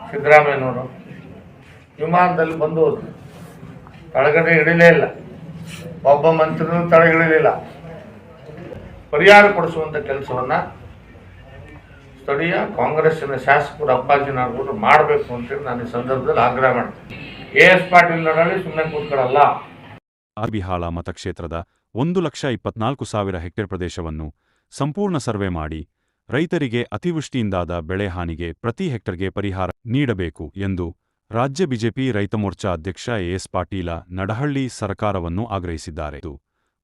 ಸಿದ್ದರಾಮಯ್ಯನವರು ವಿಮಾನದಲ್ಲಿ ಬಂದು ಹೋದ್ರು, ತಳಗಡೆ ಇಳಿಲೇ ಇಲ್ಲ, ಒಬ್ಬ ಮಂತ್ರಿನೂ ತಳಗಿಳಿಲಿಲ್ಲ. ಪರಿಹಾರ ಕೊಡಿಸುವಂಥ ಕೆಲಸವನ್ನು ಸ್ಥಳೀಯ ಕಾಂಗ್ರೆಸ್ಸಿನ ಶಾಸಕರು ಅಪ್ಪಾಜಿ ನಾಗರು ಮಾಡಬೇಕು ಅಂತೇಳಿ ನಾನು ಈ ಸಂದರ್ಭದಲ್ಲಿ ಆಗ್ರಹ ಮಾಡ್ತೀನಿ. AS ಪಾಟೀಲ್ ನಡಳಿ ಸುಮ್ಮನೆ ಕೂತ್ಕೊಳ್ಳಲ್ಲ. ಬಿಹಾಳ ಮತಕ್ಷೇತ್ರದ 1,24,000 ಹೆಕ್ಟೇರ್ ಪ್ರದೇಶವನ್ನು ಸಂಪೂರ್ಣ ಸರ್ವೆ ಮಾಡಿ ರೈತರಿಗೆ ಅತಿವೃಷ್ಟಿಯಿಂದಾದ ಬೆಳೆ ಹಾನಿಗೆ ಪ್ರತಿ ಹೆಕ್ಟರ್ಗೆ ಪರಿಹಾರ ನೀಡಬೇಕು ಎಂದು ರಾಜ್ಯ ಬಿಜೆಪಿ ರೈತ ಮೋರ್ಚಾ ಅಧ್ಯಕ್ಷ AS ಪಾಟೀಲ ನಡಹಳ್ಳಿ ಸರ್ಕಾರವನ್ನು ಆಗ್ರಹಿಸಿದ್ದಾರೆ.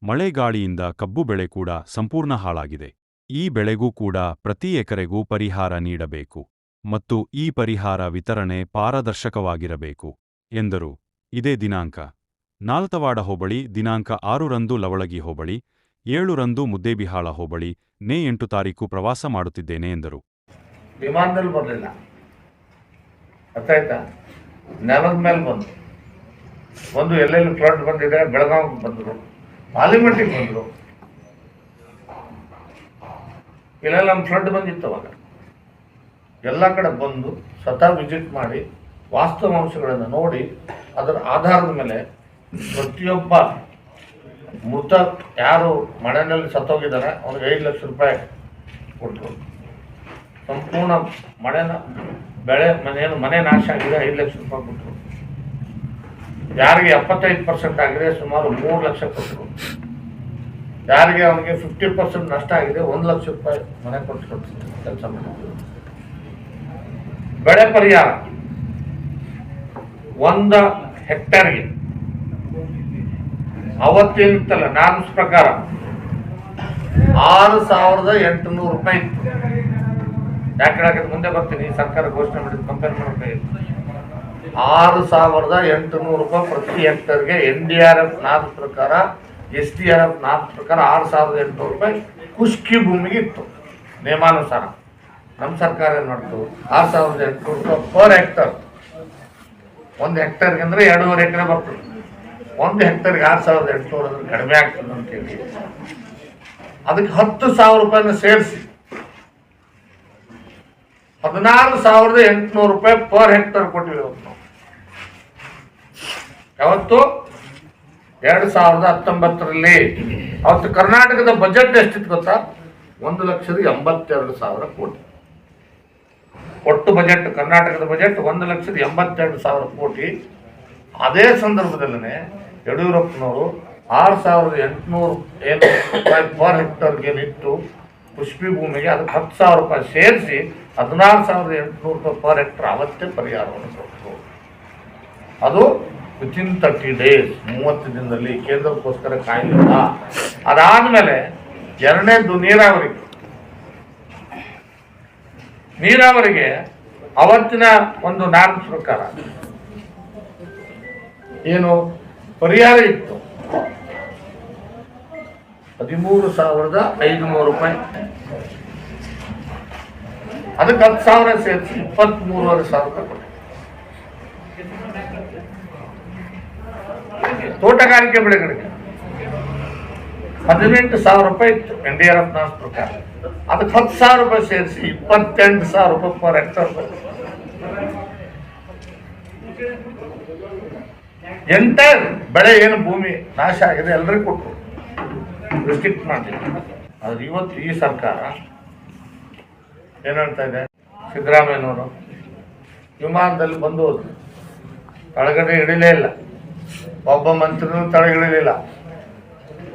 ಮಳೆಗಾಳಿಯಿಂದ ಕಬ್ಬು ಬೆಳೆ ಕೂಡ ಸಂಪೂರ್ಣ ಹಾಳಾಗಿದೆ. ಈ ಬೆಳೆಗೂ ಕೂಡ ಪ್ರತಿ ಎಕರೆಗೂ ಪರಿಹಾರ ನೀಡಬೇಕು ಮತ್ತು ಈ ಪರಿಹಾರ ವಿತರಣೆ ಪಾರದರ್ಶಕವಾಗಿರಬೇಕು ಎಂದರು. ಇದೇ ದಿನಾಂಕ 4 ಹೋಬಳಿ, ದಿನಾಂಕ 6 ಲವಳಗಿ ಹೋಬಳಿ, 7 ಮುದ್ದೇಬಿಹಾಳ ಹೋಬಳಿ, ಮೇ 8 ಪ್ರವಾಸ ಮಾಡುತ್ತಿದ್ದೇನೆ ಎಂದರು. ವಿಮಾನದಲ್ಲಿ ಬರಲಿಲ್ಲ, ಅರ್ಥಾಯ್ತಾ? ನೆಲದ ಮೇಲೆ ಬಂದು ಎಲ್ಲೆಲ್ಲಿ ಫ್ಲಡ್ ಬಂದಿದೆ, ಬೆಳಗಾವಿಗೆ ಬಂದರು, ಪಾರ್ಲಿಮೆಂಟಿಗೆ ಬಂದರು, ಇಲ್ಲೆಲ್ಲ ನಮ್ಮ ಫ್ಲಡ್ ಬಂದಿತ್ತು. ಅವಾಗ ಎಲ್ಲ ಕಡೆ ಬಂದು ಸ್ವತಃ ವಿಸಿಟ್ ಮಾಡಿ ವಾಸ್ತವಾಂಶಗಳನ್ನು ನೋಡಿ ಅದರ ಆಧಾರದ ಮೇಲೆ ಪ್ರತಿಯೊಬ್ಬ ಮೃತ ಯಾರು ಮಳೆಯಲ್ಲಿ ಸತ್ತೋಗಿದ್ದಾರೆ ಅವ್ರಿಗೆ 5 ಲಕ್ಷ ರೂಪಾಯಿ ಕೊಟ್ಟರು. ಸಂಪೂರ್ಣ ಬೆಳೆ ಮನೆ ನಾಶ ಆಗಿದೆ 5 ಲಕ್ಷ ರೂಪಾಯಿ ಕೊಟ್ಟರು. ಯಾರಿಗೆ 75% ಆಗಿದೆ ಸುಮಾರು 3 ಲಕ್ಷ ಕೊಟ್ಟರು. ಯಾರಿಗೆ ಅವನಿಗೆ 50% ನಷ್ಟ ಆಗಿದೆ 1 ಲಕ್ಷ ರೂಪಾಯಿ ಮನೆ ಕೊಟ್ಟು ಕೆಲಸ ಮಾಡಿದ್ರು. ಬೆಳೆ ಪರಿಹಾರ 1 ಹೆಕ್ಟೇರ್ಗೆ ಅವತ್ತೇನಿತ್ತಲ್ಲ ನಾರ್ಮ್ಸ್ ಪ್ರಕಾರ 6,800 ರೂಪಾಯಿ ಇತ್ತು. ಯಾಕೆ ಹೇಳಕ್ಕೆ ಮುಂದೆ ಬರ್ತೀನಿ. ಸರ್ಕಾರ ಘೋಷಣೆ ಮಾಡಿದ್ದು ಕಂಪೇರ್ ಮಾಡಬೇಕು. 6,800 ರೂಪಾಯಿ ಪ್ರತಿ ಹೆಕ್ಟರ್ಗೆ NDRF ನಾರ್ಮ್ಸ್ ಪ್ರಕಾರ, SDRF ನಾರ್ಮ್ಸ್ ಪ್ರಕಾರ 6,800 ರೂಪಾಯಿ ಖುಷ್ಕಿ ಭೂಮಿಗೆ ಇತ್ತು ನಿಯಮಾನುಸಾರ. ನಮ್ಮ ಸರ್ಕಾರ ಏನು ಮಾಡ್ತು, 6,800 ರೂಪಾಯಿ ಪರ್ ಹೆಕ್ಟರ್. 1 ಹೆಕ್ಟರ್ಗೆ ಅಂದರೆ 2.5 ಎಕರೆ ಬರ್ತದೆ. 1 ಹೆಕ್ಟರ್ಗೆ 6,800 ಅಂದ್ರೆ ಕಡಿಮೆ ಆಗ್ತದೆ ಅಂತೇಳಿ ಅದಕ್ಕೆ 10,000 ರೂಪಾಯಿನ ಸೇರಿಸಿ 16,800 ರೂಪಾಯಿ ಪರ್ ಹೆಕ್ಟರ್ ಕೊಟ್ಟಿವಿ ನಾವು. ಯಾವತ್ತು 2019ರಲ್ಲಿ. ಅವತ್ತು ಕರ್ನಾಟಕದ ಬಜೆಟ್ ಎಷ್ಟಿತ್ತು ಗೊತ್ತಾ? 1,82,000 ಕೋಟಿ. ಒಟ್ಟು ಬಜೆಟ್, ಕರ್ನಾಟಕದ ಬಜೆಟ್ 1,82,000 ಕೋಟಿ. ಅದೇ ಸಂದರ್ಭದಲ್ಲೇ ಯಡಿಯೂರಪ್ಪನವರು 6,800 ರೂಪಾಯಿ ಪರ್ ಹೆಕ್ಟರ್ಗೆ ನಿಟ್ಟು ಪುಷ್ಪಿ ಭೂಮಿಗೆ ಅದಕ್ಕೆ 10,000 ರೂಪಾಯಿ ಸೇರಿಸಿ 16,800 ರೂಪಾಯಿ ಪರ್ ಹೆಕ್ಟರ್ ಅವತ್ತೇ ಪರಿಹಾರವನ್ನು ಕೊಟ್ಟರು. ಅದು ವಿತಿನ್ 30 ಡೇಸ್, 30 ದಿನದಲ್ಲಿ. ಕೇಂದ್ರಕ್ಕೋಸ್ಕರ ಕಾಯಲಿಲ್ಲ. ಅದಾದಮೇಲೆ ಎರಡನೇದು ನೀರಾವರಿಗೆ ಅವತ್ತಿನ ಒಂದು ನಾರ್ಮ್ಸ್ ಪ್ರಕಾರ ಏನು ಪರಿಹಾರ ಇತ್ತು 13,500 ರೂಪಾಯಿ. ಅದಕ್ಕೆ 10,000 ಸೇರಿಸಿ 23,500 ರೂಪಾಯಿ ಕೊಟ್ಟೆ. ತೋಟಗಾರಿಕೆ ಬೆಳೆಗಳಿಗೆ 18,000 ರೂಪಾಯಿ ಇತ್ತು NDRF ನಾರ್ಮ್ಸ್ ಪ್ರಕಾರ. ಅದಕ್ಕೆ 10,000 ರೂಪಾಯಿ ಸೇರಿಸಿ 28,000 ರೂಪಾಯಿ ಪರ್ ಹೆಕ್ಟರ್. ಎಂಟೈರ್ ಬೆಳೆ ಏನು ಭೂಮಿ ನಾಶ ಆಗಿದೆ ಎಲ್ಲರಿಗೂ ಕೊಟ್ಟರು, ರಿಸ್ಟ್ರಿಕ್ಟ್ ಮಾಡಿದ್ರು. ಆದ್ರೆ ಇವತ್ತು ಈ ಸರ್ಕಾರ ಏನು ಹೇಳ್ತಾ ಇದೆ, ಸಿದ್ದರಾಮಯ್ಯನವರು ವಿಮಾನದಲ್ಲಿ ಬಂದು ಹೋದ್ರು, ತಳಗಡೆ ಇಳಿಲೇ ಇಲ್ಲ, ಒಬ್ಬ ಮಂತ್ರಿನೂ ತಳಗಿಳಿಲಿಲ್ಲ.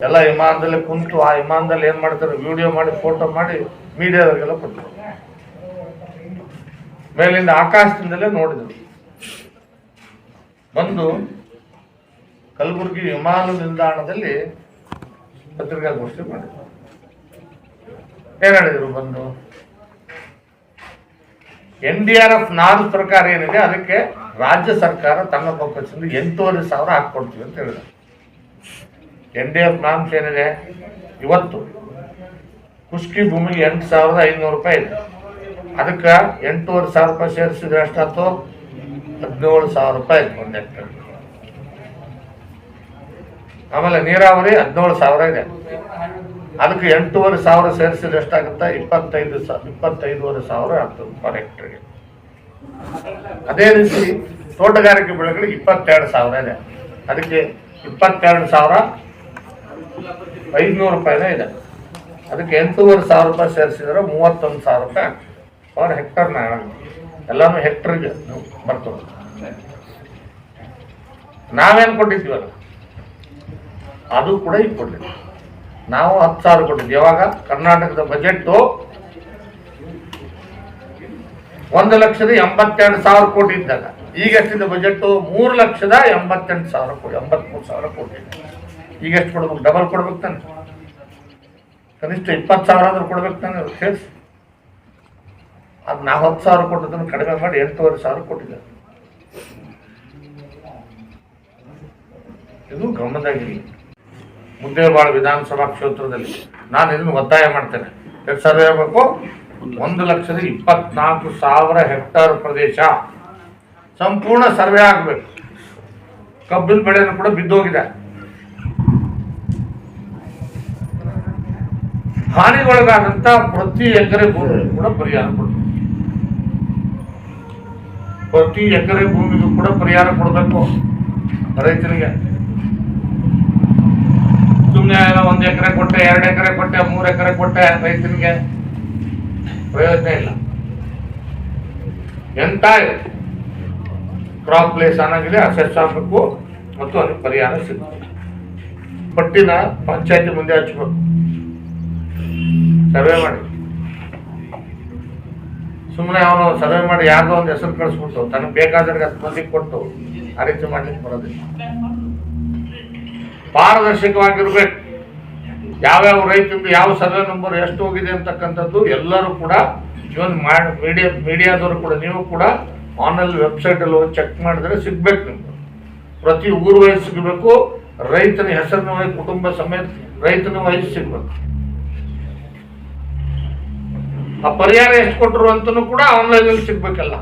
ಎಲ್ಲ ವಿಮಾನದಲ್ಲಿ ಕುಂತು ಆ ವಿಮಾನದಲ್ಲಿ ಏನು ಮಾಡ್ತಾರೆ, ವಿಡಿಯೋ ಮಾಡಿ ಫೋಟೋ ಮಾಡಿ ಮೀಡಿಯಾದವರಿಗೆಲ್ಲ ಕೊಟ್ಟರು. ಮೇಲಿಂದ ಆಕಾಶದಿಂದಲೇ ನೋಡಿದ್ರು. ಬಂದು ಕಲಬುರಗಿ ವಿಮಾನ ನಿಲ್ದಾಣದಲ್ಲಿ ಪತ್ರಿಕಾಗೋಷ್ಠಿ ಮಾಡಿದ್ರು. ಏನ್ ಹೇಳಿದ್ರು, ಬಂದು NDRF ನಾರ್ಮ್ಸ್ ಪ್ರಕಾರ ಏನಿದೆ ಅದಕ್ಕೆ ರಾಜ್ಯ ಸರ್ಕಾರ ತನ್ನ ಪಕ್ಷದಿಂದ 8,500 ಹಾಕ್ಕೊಡ್ತೀವಿ ಅಂತ ಹೇಳಿದ್ರು. NDRF ನಾರ್ಮ್ಸ್ ಏನಿದೆ ಇವತ್ತು ಖುಷ್ಕಿ ಭೂಮಿಗೆ 8,500 ರೂಪಾಯಿ ಇದೆ. ಅದಕ್ಕೆ 8,500 ರೂಪಾಯಿ ಸೇರಿಸಿದ್ರೆ ಎಷ್ಟಾಯ್ತು, 17,000 ರೂಪಾಯಿ ಇದೆ 1 ಹೆಕ್ಟರ್. ಆಮೇಲೆ ನೀರಾವರಿ 17,000 ಇದೆ. ಅದಕ್ಕೆ 8,500 ಸೇರಿಸಿದ್ರೆ ಎಷ್ಟಾಗುತ್ತೆ, 25,500 ಆಗ್ತದೆ ಪರ್ ಹೆಕ್ಟರ್ಗೆ. ಅದೇ ರೀತಿ ತೋಟಗಾರಿಕೆ ಬೆಳೆಗಳಿಗೆ 22,000 ಇದೆ, ಅದಕ್ಕೆ 22,500 ರೂಪಾಯಿನೇ ಇದೆ. ಅದಕ್ಕೆ 8,500 ರೂಪಾಯಿ ಸೇರಿಸಿದ್ರೆ 31,000 ರೂಪಾಯಿ ಪರ್ ಹೆಕ್ಟರ್ ಎಲ್ಲಾನು ಹೆಕ್ಟರ್ಗೆ ಬರ್ತದೆ. ನಾವೇನು ಕೊಟ್ಟಿದ್ದೀವಲ್ಲ ಅದು ಕೂಡ ಈಗ ಕೊಟ್ಟಿದ್ವಿ. ನಾವು 10,000 ಕೊಟ್ಟಿದ್ವಿ. ಯಾವಾಗ ಕರ್ನಾಟಕದ ಬಜೆಟ್ 1,82,000 ಕೋಟಿ ಇದ್ದಾಗ, ಈಗ ಎಷ್ಟಿದೆ ಬಜೆಟ್? 3,88,000 ಕೋಟಿ, 83,000 ಕೋಟಿ. ಈಗ ಎಷ್ಟು ಕೊಡ್ಬೇಕು? ಡಬಲ್ ಕೊಡ್ಬೇಕು ತಾನೆ, ಕನಿಷ್ಠ 20,000 ಆದ್ರೂ ಕೊಡ್ಬೇಕು ತಾನೆ ಸೇರಿಸಿ. ಅದು ನಾವು 10,000 ಕೊಟ್ಟದನ್ನು ಕಡಿಮೆ ಮಾಡಿ 8,500 ಕೊಟ್ಟಿದ್ದಾರೆ. ಇದು ಗಮನದಾಗಿರಲಿ. ಮುದ್ದೇಬಿಹಾಳ ವಿಧಾನಸಭಾ ಕ್ಷೇತ್ರದಲ್ಲಿ ನಾನು ಇದನ್ನು ಒತ್ತಾಯ ಮಾಡ್ತೇನೆ. ಎಷ್ಟು ಸರ್ವೆ ಆಗಬೇಕು? 1,24,000 ಹೆಕ್ಟರ್ ಪ್ರದೇಶ ಸಂಪೂರ್ಣ ಸರ್ವೆ ಆಗಬೇಕು. ಕಬ್ಬಿನ ಬೆಳೆಯನ್ನು ಕೂಡ ಬಿದ್ದೋಗಿದೆ. ಹಾನಿಗೊಳಗಾದಂತ ಪ್ರತಿ ಎಕರೆ ಭೂಮಿ ಕೂಡ ಪರಿಹಾರ ಕೊಡಬೇಕು. ಪ್ರತಿ ಎಕರೆ ಭೂಮಿಗೂ ಕೂಡ ಪರಿಹಾರ ಕೊಡಬೇಕು ರೈತರಿಗೆ. ಸುಮ್ಮನೆ 1 ಎಕರೆ ಕೊಟ್ಟೆ, 2 ಎಕರೆ ಕೊಟ್ಟೆ, 3 ಎಕರೆ ಕೊಟ್ಟೆ, ರೈತನಿಗೆ ಪ್ರಯೋಜನ ಇಲ್ಲ. ಎಂಟೈರ್ ಕ್ರಾಪ್ ಪ್ಲೇಸ್ ಆನಾಗಿದೆ ಅಸೆಸ್ ಆಗಬೇಕು ಮತ್ತು ಅದಕ್ಕೆ ಪರಿಹಾರ ಸಿಗುತ್ತೆ. ಪಟ್ಟಿನ ಪಂಚಾಯತಿ ಮುಂದೆ ಹಚ್ಚಬೇಕು, ಸರ್ವೆ ಮಾಡಿ. ಸುಮ್ಮನೆ ಅವನು ಸರ್ವೆ ಮಾಡಿ ಯಾರ್ದೋ ಒಂದು ಹೆಸರು ಕಳಿಸ್ಬಿಟ್ಟು ತನಗೆ ಬೇಕಾದ್ರೆ 10 ಮಂದಿಗೆ ಕೊಟ್ಟು ಆ ರೀತಿ ಮಾಡ್ಲಿಕ್ಕೆ ಬರೋದಿಲ್ಲ. ಪಾರದರ್ಶಕವಾಗಿರ್ಬೇಕು. ಯಾವ್ಯಾವ ರೈತಂದು ಯಾವ ಸರ್ವೆ ನಂಬರ್ ಎಷ್ಟು ಹೋಗಿದೆ ಅಂತಕ್ಕಂಥದ್ದು ಎಲ್ಲರೂ ಕೂಡ, ಇವನ್ ಮೀಡಿಯಾದವರು ಕೂಡ, ನೀವು ಕೂಡ ಆನ್ಲೈನ್ ವೆಬ್ಸೈಟಲ್ಲಿ ಹೋಗಿ ಚೆಕ್ ಮಾಡಿದ್ರೆ ಸಿಗ್ಬೇಕು. ನಿಮ್ಗೆ ಪ್ರತಿ ಊರು ವಯಸ್ಸು ಸಿಗಬೇಕು, ರೈತನ ಹೆಸರಿನ ವಯಸ್ಸು, ಕುಟುಂಬ ಸಮೇತ ರೈತನ ವಯಸ್ಸು ಸಿಗ್ಬೇಕು. ಆ ಪರಿಹಾರ ಎಷ್ಟು ಕೊಟ್ಟರು ಅಂತನೂ ಕೂಡ ಆನ್ಲೈನಲ್ಲಿ ಸಿಗ್ಬೇಕಲ್ಲ.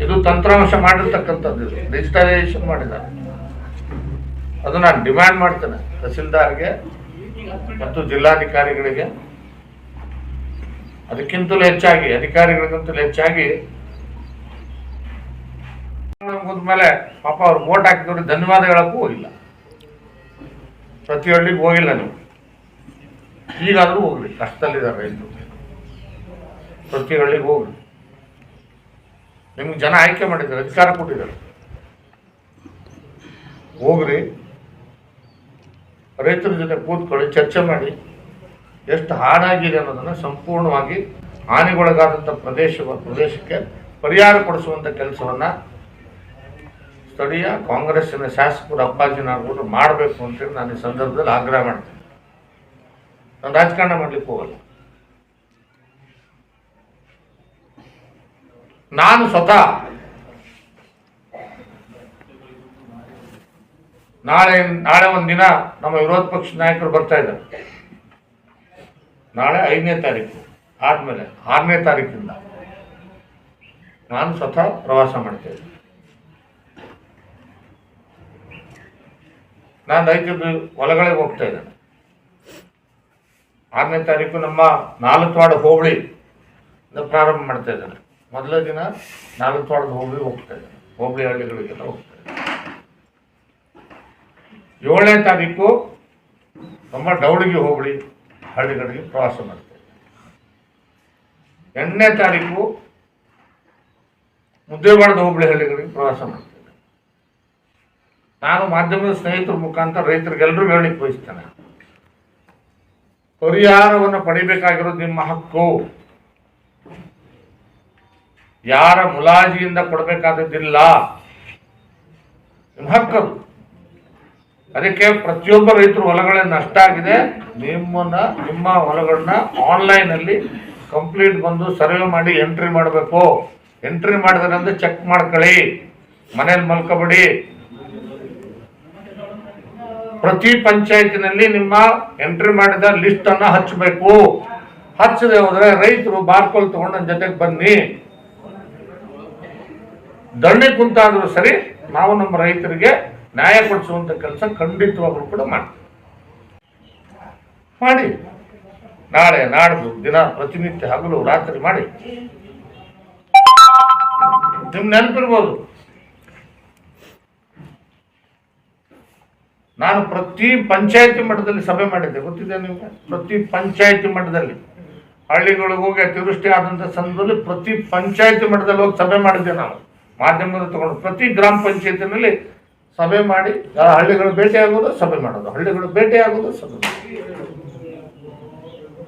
ಇದು ತಂತ್ರಾಂಶ ಮಾಡಿರ್ತಕ್ಕಂಥದ್ದು, ಡಿಜಿಟಲೈಸೇಷನ್ ಮಾಡಿದ್ದಾರೆ. ಅದು ನಾನು ಡಿಮ್ಯಾಂಡ್ ಮಾಡ್ತೇನೆ ತಹಸೀಲ್ದಾರ್ಗೆ ಮತ್ತು ಜಿಲ್ಲಾಧಿಕಾರಿಗಳಿಗೆ. ಅದಕ್ಕಿಂತಲೂ ಹೆಚ್ಚಾಗಿ ಅಧಿಕಾರಿಗಳಿಗಿಂತಲೂ ಹೆಚ್ಚಾಗಿ ಮೇಲೆ ಪಾಪ ಅವ್ರು ವೋಟ್ ಹಾಕಿದವ್ರಿಗೆ ಧನ್ಯವಾದ ಹೇಳಕ್ಕೂ ಹೋಗಿಲ್ಲ. ಪ್ರತಿ ಹಳ್ಳಿಗೆ ಹೋಗಿಲ್ಲ ನೀವು. ಈಗಾದರೂ ಹೋಗ್ರಿ, ಕಷ್ಟದಲ್ಲಿದ್ದಾರೆ ರೈತರು. ಪ್ರತಿ ಹಳ್ಳಿಗೆ ಹೋಗ್ರಿ. ನಿಮ್ಗೆ ಜನ ಆಯ್ಕೆ ಮಾಡಿದ್ದಾರೆ, ಅಧಿಕಾರ ಕೊಟ್ಟಿದ್ದಾರೆ. ಹೋಗ್ರಿ, ರೈತರ ಜೊತೆ ಕೂತ್ಕೊಳ್ಳಿ, ಚರ್ಚೆ ಮಾಡಿ ಎಷ್ಟು ಹಾಳಾಗಿದೆ ಅನ್ನೋದನ್ನು ಸಂಪೂರ್ಣವಾಗಿ ಹಾನಿಗೊಳಗಾದಂಥ ಪ್ರದೇಶಕ್ಕೆ ಪರಿಹಾರ ಕೊಡಿಸುವಂಥ ಕೆಲಸವನ್ನು ಸ್ಥಳೀಯ ಕಾಂಗ್ರೆಸ್ಸಿನ ಶಾಸಕರು ಅಪ್ಪಾಜಿನವರು ಮಾಡಬೇಕು ಅಂತೇಳಿ ನಾನು ಈ ಸಂದರ್ಭದಲ್ಲಿ ಆಗ್ರಹ ಮಾಡ್ತೇನೆ. ನಾನು ರಾಜಕಾರಣ ಮಾಡ್ಲಿಕ್ಕೆ ಹೋಗಲ್ಲ. ನಾನು ಸ್ವತಃ ನಾಳೆ ಒಂದಿನ ನಮ್ಮ ವಿರೋಧ ಪಕ್ಷ ನಾಯಕರು ಬರ್ತಾ ಇದ್ದಾರೆ. ನಾಳೆ 5ನೇ ತಾರೀಕು ಆದ್ಮೇಲೆ 6ನೇ ತಾರೀಕಿಂದ ನಾನು ಸ್ವತಃ ಪ್ರವಾಸ ಮಾಡ್ತೇನೆ. ನಾನು ರೈತರ ಹೊಲಗಳಿಗೆ ಹೋಗ್ತಾ ಇದ್ದೇನೆ. 6ನೇ ತಾರೀಕು ನಮ್ಮ ನಾಲ್ಕವಾಡ ಹೋಬಳಿ ಪ್ರಾರಂಭ ಮಾಡ್ತಾ ಇದ್ದೇನೆ. ಮೊದಲನೇ ದಿನ ನಾಲ್ಕವಾಡದ ಹೋಬಳಿ ಹೋಗ್ತಾ ಇದ್ದೇನೆ, ಹೋಬಳಿ ಹಳ್ಳಿಗಳಿಗೆಲ್ಲ ಹೋಗ್ತಾ ಇದ್ದೇನೆ. 7ನೇ ತಾರೀಕು ನಮ್ಮ ಡೌಳಿಗೆ ಹೋಬಳಿ ಹಳ್ಳಿಗಳಿಗೆ ಪ್ರವಾಸ ಮಾಡ್ತೇವೆ. 8ನೇ ತಾರೀಕು ಮುದ್ದೇಬಿಹಾಳದ ಹೋಬಳಿ ಹಳ್ಳಿಗಳಿಗೆ ಪ್ರವಾಸ ಮಾಡ್ತೇವೆ. ನಾನು ಮಾಧ್ಯಮದ ಸ್ನೇಹಿತರ ಮುಖಾಂತರ ರೈತರಿಗೆಲ್ಲರಿಗೂ ಹೇಳಲಿಕ್ಕೆ ಬಯಸ್ತೇನೆ, ಪರಿಹಾರವನ್ನು ಪಡಿಬೇಕಾಗಿರೋದು ನಿಮ್ಮ ಹಕ್ಕು. ಯಾರ ಮುಲಾಜಿಯಿಂದ ಕೊಡಬೇಕಾದದ್ದಿಲ್ಲ, ನಿಮ್ಮ ಹಕ್ಕದು. ಅದಕ್ಕೆ ಪ್ರತಿಯೊಬ್ಬ ರೈತರು ಹೊಲಗಳಲ್ಲಿ ನಷ್ಟ ಆಗಿದೆ, ನಿಮ್ಮ ಹೊಲಗಳನ್ನ ಆನ್ಲೈನಲ್ಲಿ ಕಂಪ್ಲೀಟ್ ಬಂದು ಸರ್ವೆ ಮಾಡಿ ಎಂಟ್ರಿ ಮಾಡಬೇಕು. ಎಂಟ್ರಿ ಮಾಡಿದ್ರಂದ್ರೆ ಚೆಕ್ ಮಾಡ್ಕೊಳ್ಳಿ, ಮನೇಲಿ ಮಲ್ಕೋಬೇಡಿ. ಪ್ರತಿ ಪಂಚಾಯತಿನಲ್ಲಿ ನಿಮ್ಮ ಎಂಟ್ರಿ ಮಾಡಿದ ಲಿಸ್ಟ್ ಅನ್ನ ಹಚ್ಚಬೇಕು. ಹಚ್ಚದೆ ಹೋದ್ರೆ ರೈತರು ಬಾರ್ಕೋಲ್ ತಗೊಂಡು ನನ್ನ ಜೊತೆಗೆ ಬನ್ನಿ, ಧರಣಿ ಕುಂತಾದ್ರೂ ಸರಿ, ನಾವು ನಮ್ಮ ರೈತರಿಗೆ ನ್ಯಾಯ ಕೊಡಿಸುವಂತ ಕೆಲಸ ಖಂಡಿತವಾಗ್ಲೂ ಕೂಡ ಮಾಡಿ. ನಾಳೆ ನಾಡ್ದು ದಿನ ಪ್ರತಿನಿತ್ಯ ಹಗಲು ರಾತ್ರಿ ಮಾಡಿ. ನಿಮ್ಗೆ ನೆನಪಿರ್ಬೋದು, ನಾನು ಪ್ರತಿ ಪಂಚಾಯತಿ ಮಟ್ಟದಲ್ಲಿ ಸಭೆ ಮಾಡಿದ್ದೆ, ಗೊತ್ತಿದೆ ನಿಮಗೆ? ಪ್ರತಿ ಪಂಚಾಯತಿ ಮಟ್ಟದಲ್ಲಿ ಹಳ್ಳಿಗಳಿಗೆ ಹೋಗಿ ಅತಿವೃಷ್ಟಿ ಆದಂಥ ಸಂದರ್ಭದಲ್ಲಿ ಪ್ರತಿ ಪಂಚಾಯತಿ ಮಟ್ಟದಲ್ಲಿ ಹೋಗಿ ಸಭೆ ಮಾಡಿದ್ದೆ. ನಾವು ಮಾಧ್ಯಮದ ತಗೊಂಡು ಪ್ರತಿ ಗ್ರಾಮ ಪಂಚಾಯತಿನಲ್ಲಿ ಸಭೆ ಮಾಡಿ ಹಳ್ಳಿಗಳು ಭೇಟಿ ಆಗೋದು, ಸಭೆ ಮಾಡೋದು, ಹಳ್ಳಿಗಳು ಭೇಟಿ ಆಗೋದು, ಸಭೆ ಮಾಡೋದು.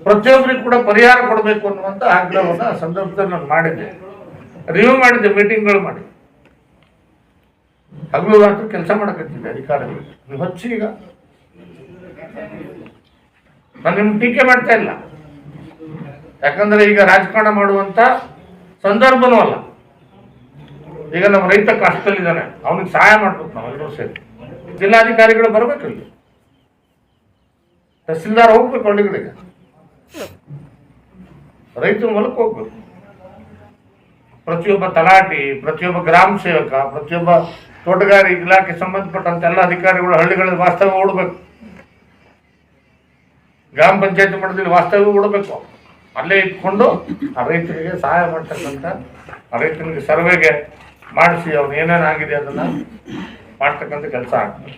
ಪ್ರತಿಯೊಬ್ಬರಿಗೂ ಕೂಡ ಪರಿಹಾರ ಕೊಡಬೇಕು ಅನ್ನುವಂಥ ಆಗ್ರಹವನ್ನು ಆ ಸಂದರ್ಭದಲ್ಲಿ ನಾನು ಮಾಡಿದ್ದೆ, ರಿವ್ಯೂ ಮಾಡಿದ್ದೆ, ಮೀಟಿಂಗ್ಗಳು ಮಾಡಿ ಹಗಲು ರಾತ್ರಿ ಕೆಲಸ ಮಾಡಕತ್ತಿದ್ದೆ ಅಧಿಕಾರಿಗಳು. ನೀವು ಹಚ್ಚಿ, ಈಗ ನಾನು ನಿಮ್ಗೆ ಟೀಕೆ ಮಾಡ್ತಾ ಇಲ್ಲ, ಯಾಕಂದ್ರೆ ಈಗ ರಾಜಕಾರಣ ಮಾಡುವಂತ ಸಂದರ್ಭನೂ ಅಲ್ಲ. ಈಗ ನಮ್ಮ ರೈತ ಕಷ್ಟದಲ್ಲಿದ್ದಾನೆ, ಅವನಿಗೆ ಸಹಾಯ ಮಾಡ್ಬೇಕು ನಾವು ಎಲ್ಲರೂ ಸೇರಿ. ಜಿಲ್ಲಾಧಿಕಾರಿಗಳು ಬರ್ಬೇಕು, ಇಲ್ಲಿ ತಹಸೀಲ್ದಾರ್ ಹೋಗ್ಬೇಕು ಹಳ್ಳಿಗಳಿಗೆ, ರೈತನ ಹೊಲಕ್ಕೆ ಹೋಗ್ಬೇಕು. ಪ್ರತಿಯೊಬ್ಬ ತಲಾಟಿ, ಪ್ರತಿಯೊಬ್ಬ ಗ್ರಾಮ ಸೇವಕ, ಪ್ರತಿಯೊಬ್ಬ ತೋಟಗಾರಿಕೆ ಇಲಾಖೆ ಸಂಬಂಧಪಟ್ಟಂತ ಎಲ್ಲ ಅಧಿಕಾರಿಗಳು ಹಳ್ಳಿಗಳಲ್ಲಿ ವಾಸ್ತವ್ಯ ಹೂಡಬೇಕು. ಗ್ರಾಮ ಪಂಚಾಯತಿ ಮಟ್ಟದಲ್ಲಿ ವಾಸ್ತವ್ಯ ಹೂಡಬೇಕು. ಅಲ್ಲೇ ಇಟ್ಕೊಂಡು ಆ ರೈತರಿಗೆ ಸಹಾಯ ಮಾಡ್ತಕ್ಕಂಥ, ಆ ರೈತನಿಗೆ ಸರ್ವೆಗೆ ಮಾಡಿಸಿ ಅವ್ನು ಏನೇನಾಗಿದೆ ಅದನ್ನ ಮಾಡ್ತಕ್ಕಂಥ ಕೆಲಸ ಆಗ್ತದೆ.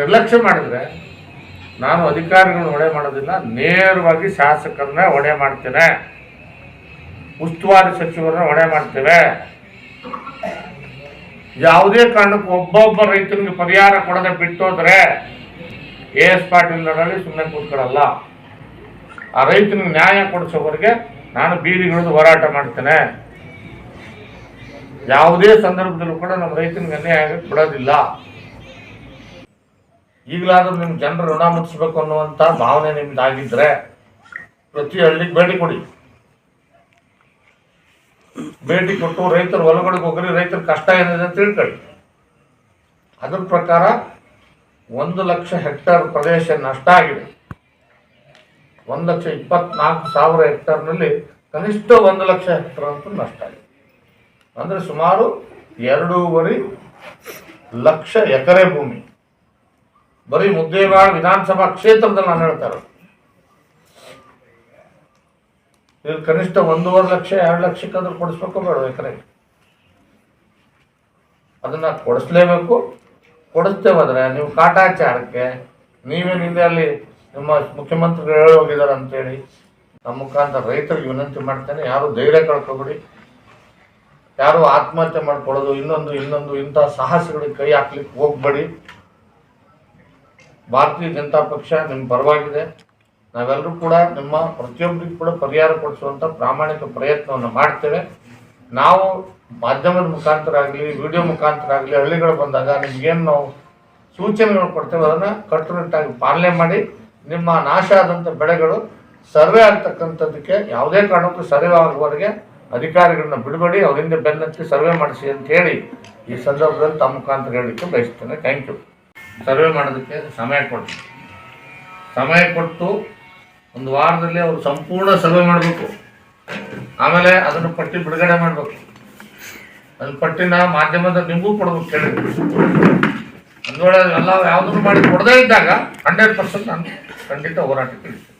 ನಿರ್ಲಕ್ಷ್ಯ ಮಾಡಿದ್ರೆ ನಾನು ಅಧಿಕಾರಿಗಳನ್ನ ಹೊಣೆ ಮಾಡೋದಿಲ್ಲ, ನೇರವಾಗಿ ಶಾಸಕರನ್ನ ಹೊಣೆ ಮಾಡ್ತೇನೆ, ಉಸ್ತುವಾರಿ ಸಚಿವರನ್ನ ಹೊಣೆ ಮಾಡ್ತೇವೆ. ಯಾವುದೇ ಕಾರಣಕ್ಕೂ ಒಬ್ಬೊಬ್ಬ ರೈತನಿಗೆ ಪರಿಹಾರ ಕೊಡದೆ ಬಿಟ್ಟೋದ್ರೆ AS ಪಾಟೀಲ್ ನಡಳಿ ಸುಮ್ಮನೆ ಕೂತ್ಕೊಳ್ಳಲ್ಲ. ಆ ರೈತನಿಗೆ ನ್ಯಾಯ ಕೊಡಿಸೋವರೆಗೆ ನಾನು ಬೀದಿಗಿಳಿದು ಹೋರಾಟ ಮಾಡ್ತೇನೆ. ಯಾವುದೇ ಸಂದರ್ಭದಲ್ಲೂ ಕೂಡ ನಮ್ಮ ರೈತನಿಗೆ ಅನ್ಯಾಯ ಬಿಡೋದಿಲ್ಲ. ಈಗಲಾದ್ರೂ ನಿಮ್ ಜನರ ಋಣ ಮುಟ್ಟಿಸ್ಬೇಕು ಅನ್ನುವಂತ ಭಾವನೆ ನಿಮ್ದಾಗಿದ್ರೆ ಪ್ರತಿ ಹಳ್ಳಿಗೆ ಭೇಟಿ ಕೊಡಿ. ಭೇಟಿ ಕೊಟ್ಟು ರೈತರ ಹೊಲಗಳಿಗೆ ಹೋಗ್ರಿ, ರೈತರ ಕಷ್ಟ ಏನಿದೆ ಅಂತ ತಿಳ್ಕೊಳ್ಳಿ. ಅದ್ರ ಪ್ರಕಾರ 1,00,000 ಹೆಕ್ಟೇರ್ ಪ್ರದೇಶ ನಷ್ಟ ಆಗಿದೆ. 1,24,000 ಹೆಕ್ಟೇರ್ನಲ್ಲಿ ಕನಿಷ್ಠ 1,00,000 ಹೆಕ್ಟೇರ್ ಅಂತೂ ನಷ್ಟ ಆಗಿದೆ. ಅಂದ್ರೆ ಸುಮಾರು 2.5 ಲಕ್ಷ ಎಕರೆ ಭೂಮಿ ಬರೀ ಮುದ್ದೇಬಿಹಾಳ ವಿಧಾನಸಭಾ ಕ್ಷೇತ್ರದಲ್ಲಿ ನಾನು ಹೇಳ್ತಾ ಇರೋದು. ಇಲ್ಲಿ ಕನಿಷ್ಠ 1.5 ಲಕ್ಷ 2 ಲಕ್ಷಕ್ಕಾದ್ರೂ ಕೊಡಿಸ್ಬೇಕು ಬೇಡ ಎಕರೆ? ಅದನ್ನ ಕೊಡಿಸ್ಲೇಬೇಕು. ಕೊಡಿಸ್ತೇವಾದ್ರೆ ನೀವು ಕಾಟಾಚಾರಕ್ಕೆ ನೀವೇನಿದೆ ಅಲ್ಲಿ ನಿಮ್ಮ ಮುಖ್ಯಮಂತ್ರಿಗಳು ಹೇಳಿ ಹೋಗಿದ್ದಾರೆ ಅಂತೇಳಿ ನಮ್ಮ ಮುಖಾಂತರ ರೈತರಿಗೆ ವಿನಂತಿ ಮಾಡ್ತೇನೆ, ಯಾರು ಧೈರ್ಯ ಕಳ್ಕೊಬೇಡಿ, ಯಾರು ಆತ್ಮಹತ್ಯೆ ಮಾಡ್ಕೊಳ್ಳೋದು ಇನ್ನೊಂದು ಇಂಥ ಸಾಹಸಗಳಿಗೆ ಕೈ ಹಾಕ್ಲಿಕ್ಕೆ ಹೋಗ್ಬೇಡಿ. ಭಾರತೀಯ ಜನತಾ ಪಕ್ಷ ನಿಮ್ಮ ಪರವಾಗಿದೆ. ನಾವೆಲ್ಲರೂ ಕೂಡ ನಿಮ್ಮ ಪ್ರತಿಯೊಬ್ಬರಿಗೂ ಕೂಡ ಪರಿಹಾರ ಕೊಡಿಸುವಂಥ ಪ್ರಾಮಾಣಿಕ ಪ್ರಯತ್ನವನ್ನು ಮಾಡ್ತೇವೆ. ನಾವು ಮಾಧ್ಯಮದ ಮುಖಾಂತರ ಆಗಲಿ, ವಿಡಿಯೋ ಮುಖಾಂತರ ಆಗಲಿ, ಹಳ್ಳಿಗಳು ಬಂದಾಗ ನಿಮ್ಗೇನು ನಾವು ಸೂಚನೆಗಳು ಕೊಡ್ತೇವೆ ಅದನ್ನು ಕಟ್ಟುನಿಟ್ಟಾಗಿ ಪಾಲನೆ ಮಾಡಿ ನಿಮ್ಮ ನಾಶ ಆದಂಥ ಬೆಳೆಗಳು ಸರ್ವೆ ಆಗ್ತಕ್ಕಂಥದ್ದಕ್ಕೆ ಯಾವುದೇ ಕಾರಣಕ್ಕೂ ಸರ್ವೆ ಆಗುವವರೆಗೆ ಅಧಿಕಾರಿಗಳನ್ನ ಬಿಡಬೇಡಿ, ಅವರಿಂದ ಬೆನ್ನತ್ತಿ ಸರ್ವೆ ಮಾಡಿಸಿ ಅಂತ ಹೇಳಿ ಈ ಸಂದರ್ಭದಲ್ಲಿ ತಮ್ಮ ಮುಖಾಂತರ ಹೇಳಲಿಕ್ಕೆ ಬಯಸ್ತೇನೆ. Thank you. ಸರ್ವೆ ಮಾಡೋದಕ್ಕೆ ಸಮಯ ಕೊಟ್ಟು 1 ವಾರದಲ್ಲಿ ಅವರು ಸಂಪೂರ್ಣ ಸರ್ವೆ ಮಾಡಬೇಕು. ಆಮೇಲೆ ಅದನ್ನು ಪಟ್ಟಿ ಬಿಡುಗಡೆ ಮಾಡಬೇಕು. ಅದನ್ನ ಪಟ್ಟಿನ ಮಾಧ್ಯಮದ ನಿಮಗೂ ಕೊಡಬೇಕು ಕೇಳಿದ್ರು. ಒಂದು ವೇಳೆ ಎಲ್ಲ ಯಾವುದನ್ನು ಮಾಡಿ ಕೊಡದೇ ಇದ್ದಾಗ 100% ನಾನು ಖಂಡಿತ ಹೋರಾಟಕ್ಕೆ ಇಡ್ತೇನೆ.